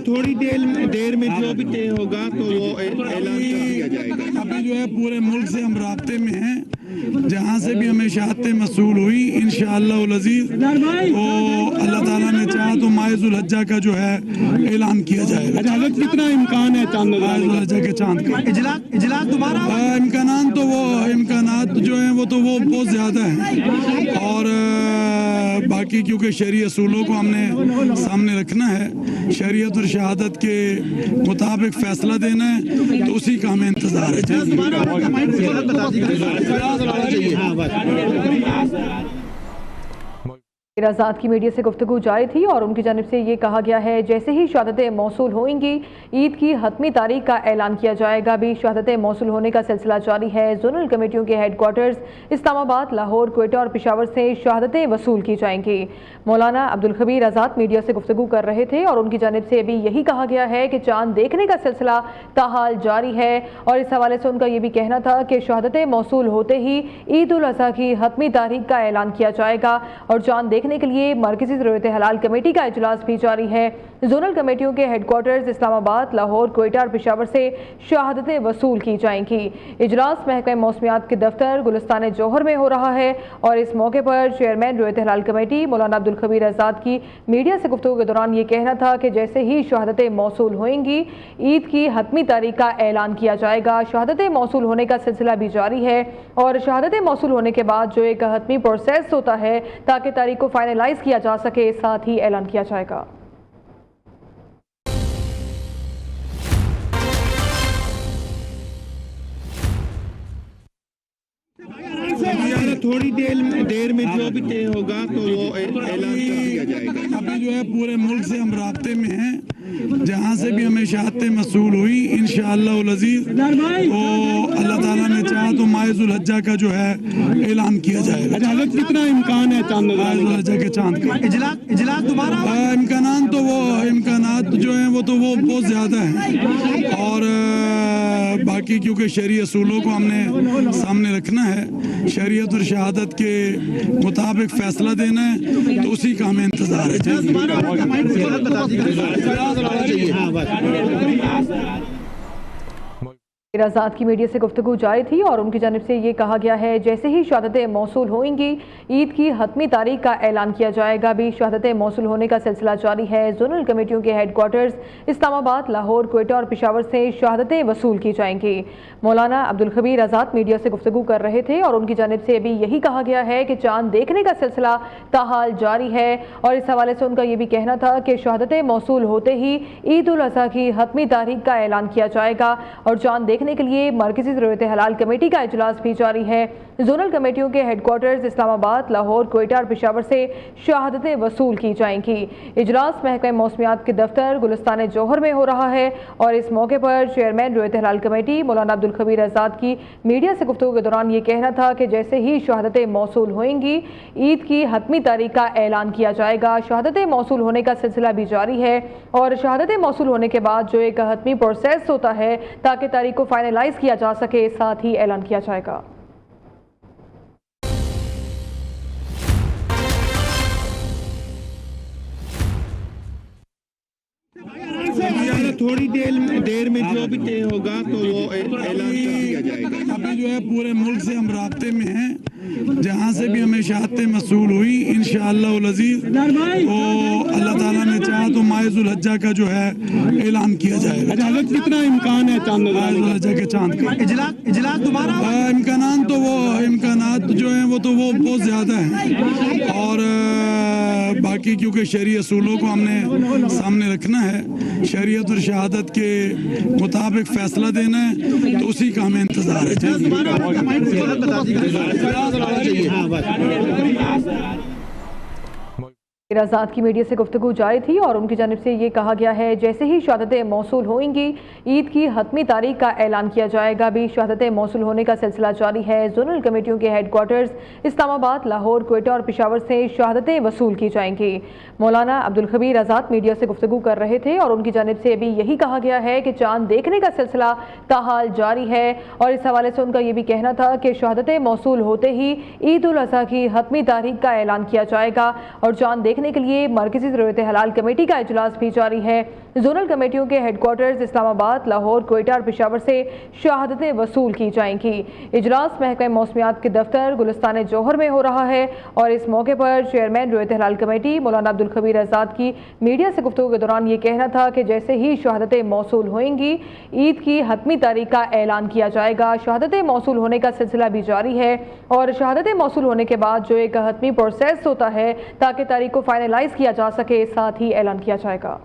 थोड़ी देर में जो भी तय होगा तो वो ऐलान कर दिया जाएगा। अभी जो है पूरे मुल्क से हम राब्ते में हैं, जहाँ से भी हमें शहादतें मसूल हुई इंशाअल्लाह अज़ीज़ तो अल्लाह ताला ने चाहा तो माह-ए-जुल हज्जा का जो है ऐलान किया जाएगा। हजरत कितना इम्कान है चांद माह-ए-जुल हज्जा के चांद का इजलास दोबारा इम्कानात जो हैं वो बहुत ज़्यादा हैं और बाकी क्योंकि शरई असूलों को हमने सामने रखना है, शरीयत और शहादत के मुताबिक फैसला देना है, तो उसी का हमें इंतज़ार है। आज़ाद की मीडिया से गुफ्तगू जारी थी और उनकी जानिब से ये कहा गया है जैसे ही शहादतें मौसूल होंगी ईद की हतमी तारीख का ऐलान किया जाएगा। अभी शहादतें मौसूल होने का सिलसिला जारी है। जोनल कमेटियों के हेडक्वार्टर्स इस्लामाबाद, लाहौर, क्वेटा और पेशावर से शहादतें वसूल की जाएंगी। मौलाना अब्दुल खबीर आज़ाद मीडिया से गुफ्तगू कर रहे थे और उनकी जानिब से अभी यही कहा गया है कि चांद देखने का सिलसिला ताहाल जारी है और इस हवाले से उनका ये भी कहना था कि शहादतें मौसूल होते ही ईद उल अज़हा की हतमी तारीख का ऐलान किया जाएगा और चांद देखने के लिए मरकजी ज़रूरत हलाल कमेटी का इजलास भी जारी है। जोनल कमेटियों के हेडक्वार्टर्स इस्लामाबाद, लाहौर, क्वेटा और पेशावर से शहादतें वसूल की जाएंगी। इजलास महकमा मौसमियात के दफ्तर गुलिस्तान जौहर में हो रहा है और इस मौके पर चेयरमैन ज़रूरत हलाल कमेटी मौलाना अब्दुल खबीर आज़ाद की मीडिया से गुफ्तगू के दौरान ये कहना था कि जैसे ही शहादतें मौसूल होंगी ईद की हतमी तारीख का ऐलान किया जाएगा। शहादतें मौसूल होने का सिलसिला भी जारी है और शहादतें मौसूल होने के बाद जो एक हतमी प्रोसेस होता है ताकि तारीख को फाइनलाइज किया जा सके, साथ ही ऐलान किया जाएगा। थोड़ी देर में जो भी तय होगा तो वो ऐलान कर दिया जाएगा। अभी जो है पूरे मुल्क से हम राब्ते में हैं, जहाँ से भी हमें शहादतें मसूल हुई इंशाअल्लाह अज़ीज़ तो अल्लाह ताला ने चाहा तो माह-ए-जुल हज्जा का जो है ऐलान किया जाएगा। हजरत कितना इम्कान है चांद माह-ए-जुल हज्जा के चांद का इजलास दोबारा इम्कानात जो हैं वो बहुत ज़्यादा हैं और बाकी क्योंकि शरई असूलों को हमने सामने रखना है, शरीयत और शहादत के मुताबिक फैसला देना है, तो उसी का हमें इंतज़ार है। आज़ाद की मीडिया से गुफ्तगू जारी थी और उनकी जानिब से ये कहा गया है जैसे ही शहादतें मौसूल होंगी ईद की हतमी तारीख का ऐलान किया जाएगा। अभी शहादतें मौसूल होने का सिलसिला जारी है। जोनल कमेटियों के हेडक्वार्टर्स इस्लामाबाद, लाहौर, क्वेटा और पेशावर से शहादतें वसूल की जाएंगी। मौलाना अब्दुल खबीर आज़ाद मीडिया से गुफ्तगू कर रहे थे और उनकी जानिब से अभी यही कहा गया है कि चांद देखने का सिलसिला ताहाल जारी है और इस हवाले से उनका ये भी कहना था कि शहादतें मौसूल होते ही ईद उल अज़हा की हतमी तारीख का ऐलान किया जाएगा और चांद देखने के लिए मरकजी ज़रूरत हलाल कमेटी का इजलास भी जारी है। जोनल कमेटियों के हेडक्वार्टर्स इस्लामाबाद, लाहौर, क्वेटा और पेशावर से शहादतें वसूल की जाएंगी। इजलास महकमा मौसमियात के दफ्तर गुलिस्तान जौहर में हो रहा है और इस मौके पर चेयरमैन ज़रूरत हलाल कमेटी मौलाना अब्दुल खबीर आज़ाद की मीडिया से गुफ्तगू के दौरान ये कहना था कि जैसे ही शहादतें मौसूल होंगी ईद की हतमी तारीख का ऐलान किया जाएगा। शहादतें मौसूल होने का सिलसिला भी जारी है और शहादतें मौसूल होने के बाद जो एक हतमी प्रोसेस होता है ताकि तारीख को फाइनलाइज किया जा सके, साथ ही ऐलान किया जाएगा। थोड़ी देर में जो भी तय होगा तो वो ऐलान कर दिया जाएगा। अभी जो है पूरे मुल्क से हम राब्ते में हैं, जहाँ से भी हमें शहादतें मसूल हुई इंशाअल्लाह अज़ीज़ तो अल्लाह ताला ने चाहा तो माह-ए-जुल हज्जा का जो है ऐलान किया जाएगा। हजरत कितना इम्कान है चांद माह-ए-जुल हज्जा के चांद का इजलास दोबारा इम्कानात जो हैं वो बहुत ज़्यादा हैं और बाकी क्योंकि शरई असूलों को हमने सामने रखना है, शरीयत और शहादत के मुताबिक फैसला देना है, तो उसी का हमें इंतज़ार है। आज़ाद की मीडिया से गुफ्तगू जारी थी और उनकी जानिब से ये कहा गया है जैसे ही शहादतें मौसूल होंगी ईद की हतमी तारीख का ऐलान किया जाएगा। अभी शहादतें मौसूल होने का सिलसिला जारी है। जोनल कमेटियों के हेडक्वार्टर्स इस्लामाबाद, लाहौर, क्वेटा और पेशावर से शहादतें वसूल की जाएंगी। मौलाना अब्दुल खबीर आज़ाद मीडिया से गुफ्तगू कर रहे थे और उनकी जानिब से अभी यही कहा गया है कि चांद देखने का सिलसिला ताहाल जारी है और इस हवाले से उनका ये भी कहना था कि शहादतें मौसूल होते ही ईद उल अज़हा की हतमी तारीख का ऐलान किया जाएगा और चांद देखने دیکھنے کے لیے مرکزی ضرورت حلال کمیٹی کا اجلاس بھی جاری ہے۔ زونل کمیٹیوں کے ہیڈ کوارٹرز اسلام آباد، لاہور، کوئٹہ اور پشاور سے شہادتیں وصول کی جائیں گی۔ اجلاس محکمہ موسمیات کے دفتر گلستان جوہر میں ہو رہا ہے اور اس موقع پر چیئرمین ضرورت حلال کمیٹی مولانا عبدالخبیر آزاد کی میڈیا سے گفتگو کے دوران یہ کہنا تھا کہ جیسے ہی شہادتیں موصول ہوئیں گی عید کی حتمی تاریخ کا اعلان کیا جائے گا۔ شہادتیں موصول ہونے کا سلسلہ بھی جاری ہے اور شہادتیں موصول ہونے کے بعد جو ایک حتمی پروسیس ہوتا ہے تاکہ تاریخ کو فائنلائز کیا جا سکے، ساتھ ہی اعلان کیا جائے گا۔